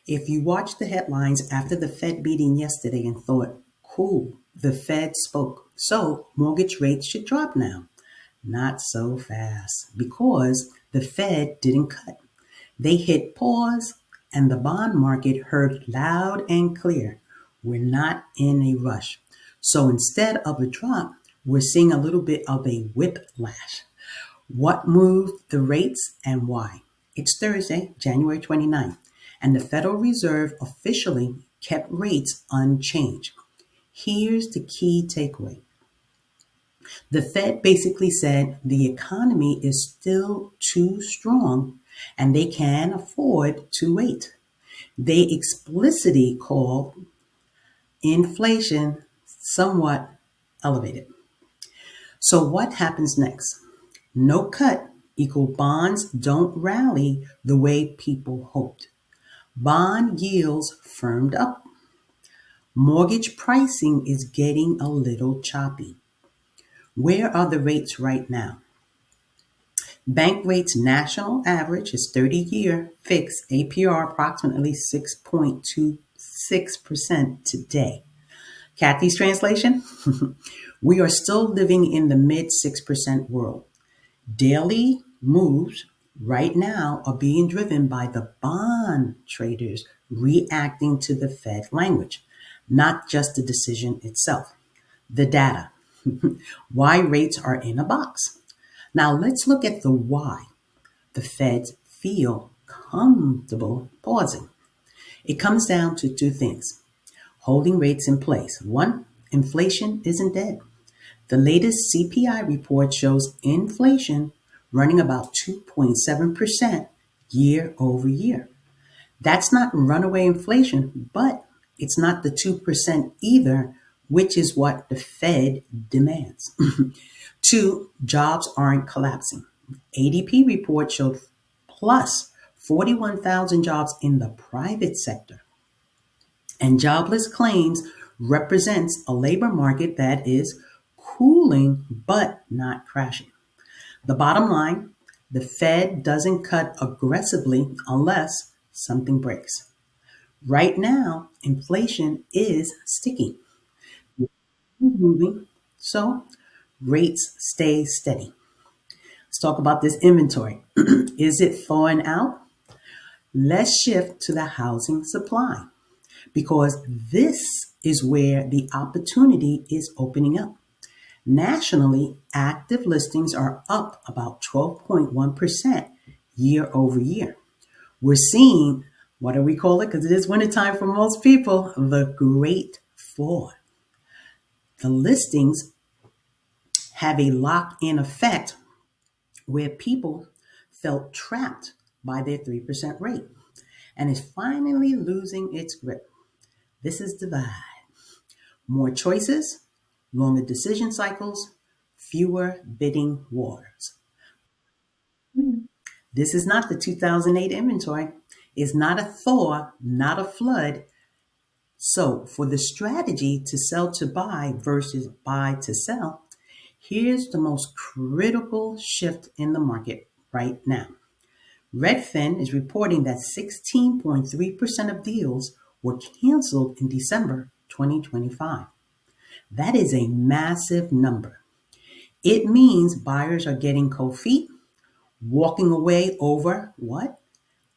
If you watched the headlines after the Fed meeting yesterday and thought, cool, the Fed spoke, so mortgage rates should drop now. Not so fast, because the Fed didn't cut. They hit pause, and the bond market heard loud and clear. We're not in a rush. So instead of a drop, we're seeing a little bit of a whiplash. What moved the rates and why? It's Thursday, January 29th, and the Federal Reserve officially kept rates unchanged. Here's the key takeaway. The Fed basically said the economy is still too strong and they can afford to wait. They explicitly called inflation somewhat elevated. So what happens next? No cut equal bonds don't rally the way people hoped. Bond yields firmed up. Mortgage pricing is getting a little choppy. Where are the rates right now? Bank rates national average is 30-year fixed APR approximately 6.26% today. Cathy's translation? We are still living in the mid 6% world. Daily moves right now are being driven by the bond traders reacting to the Fed language, not just the decision itself. The data. Why rates are in a box. Now let's look at the why the Feds feel comfortable pausing. It comes down to two things. Holding rates in place. One, inflation isn't dead. The latest CPI report shows inflation running about 2.7% year over year. That's not runaway inflation, but it's not the 2% either, which is what the Fed demands. Two, jobs aren't collapsing. ADP report showed plus 41,000 jobs in the private sector. And jobless claims represents a labor market that is cooling but not crashing. The bottom line, the Fed doesn't cut aggressively unless something breaks. Right now, inflation is sticky, moving, so rates stay steady. Let's talk about this inventory. Is it thawing out? Let's shift to the housing supply because this is where the opportunity is opening up. Nationally, active listings are up about 12.1% year over year. We're seeing, what do we call it? Because it is wintertime for most people, the great thaw. The listings have a lock-in effect where people felt trapped by their 3% rate and is finally losing its grip. This is divide. More choices, longer decision cycles, fewer bidding wars. This is not the 2008 inventory. It's not a thaw, not a flood. So for the strategy to sell to buy versus buy to sell, here's the most critical shift in the market right now. Redfin is reporting that 16.3% of deals were canceled in December 2025. That is a massive number. It means buyers are getting cold feet, walking away over what?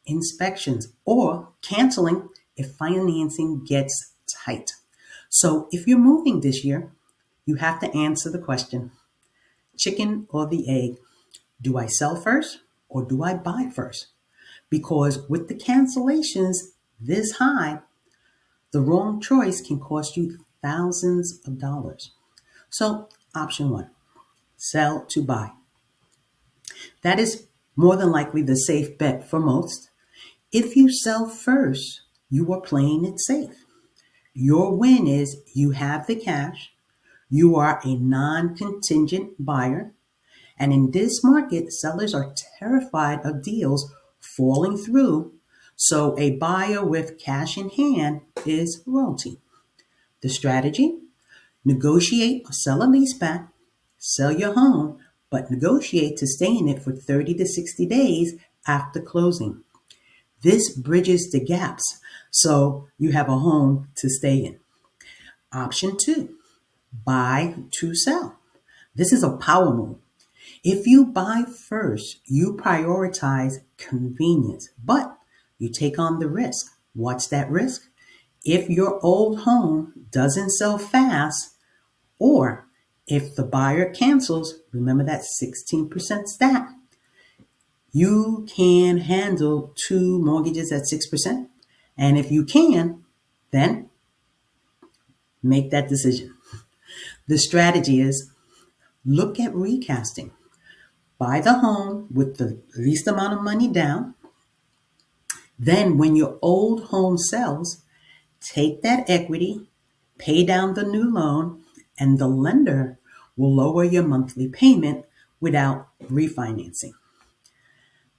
Inspections, or canceling if financing gets tight. So if you're moving this year, you have to answer the question, chicken or the egg? Do I sell first or do I buy first? Because with the cancellations this high, the wrong choice can cost you thousands of dollars. So option one, sell to buy. That is more than likely the safe bet for most. If you sell first, you are playing it safe. Your win is you have the cash, you are a non-contingent buyer, and in this market, sellers are terrified of deals falling through, so a buyer with cash in hand is royalty. The strategy? Negotiate or sell a leaseback, sell your home, but negotiate to stay in it for 30 to 60 days after closing. This bridges the gaps so you have a home to stay in. Option two, buy to sell. This is a power move. If you buy first, you prioritize convenience, but you take on the risk. What's that risk? If your old home doesn't sell fast, or if the buyer cancels, remember that 16% stat, you can handle two mortgages at 6%. And if you can, then make that decision. The strategy is look at recasting. Buy the home with the least amount of money down. Then, when your old home sells, take that equity, pay down the new loan, and the lender will lower your monthly payment without refinancing.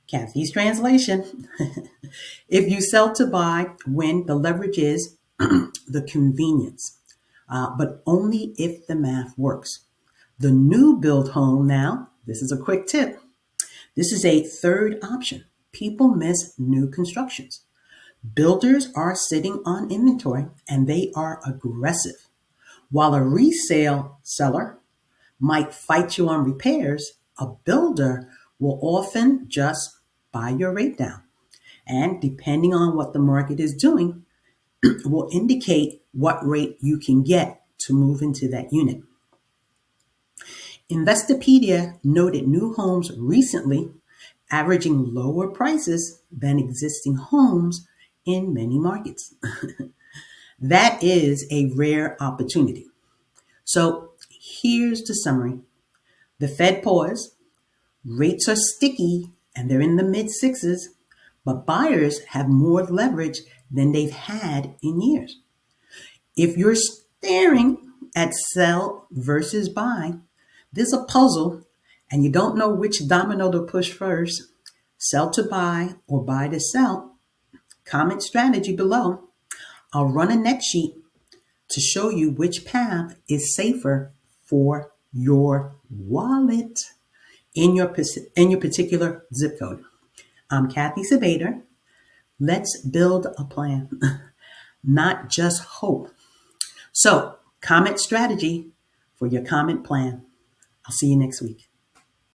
Cathy's translation. If you sell to buy, when the leverage is the convenience, but only if the math works. The new build home now, this is a quick tip. This is a third option. People miss new constructions. Builders are sitting on inventory and they are aggressive. While a resale seller might fight you on repairs, a builder will often just buy your rate down. And depending on what the market is doing, will indicate what rate you can get to move into that unit. Investopedia noted new homes recently averaging lower prices than existing homes in many markets. That is a rare opportunity. So here's the summary. The Fed paused, rates are sticky and they're in the mid sixes, but buyers have more leverage than they've had in years. If you're staring at sell versus buy, there's a puzzle and you don't know which domino to push first, sell to buy or buy to sell, comment strategy below. I'll run a net sheet to show you which path is safer for your wallet in your particular zip code. I'm Cathy Sabater. Let's build a plan, not just hope. So, comment strategy for your comment plan. I'll see you next week.